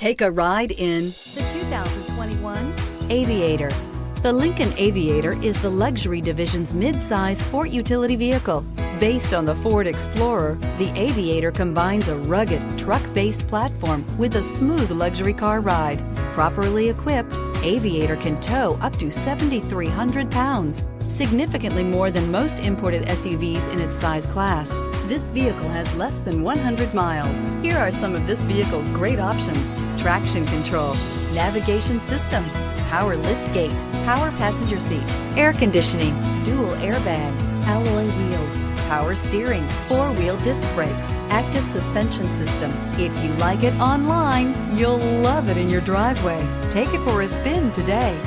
Take a ride in the 2021 Aviator. The Lincoln Aviator is the luxury division's mid-size sport utility vehicle. Based on the Ford Explorer, the Aviator combines a rugged, truck-based platform with a smooth luxury car ride. Properly equipped, Aviator can tow up to 7,300 pounds, significantly more than most imported SUVs in its size class. This vehicle has less than 100 miles. Here are some of this vehicle's great options: traction control, navigation system, power liftgate, power passenger seat, air conditioning, dual airbags, alloy wheels, power steering, four-wheel disc brakes, active suspension system. If you like it online, you'll love it in your driveway. Take it for a spin today.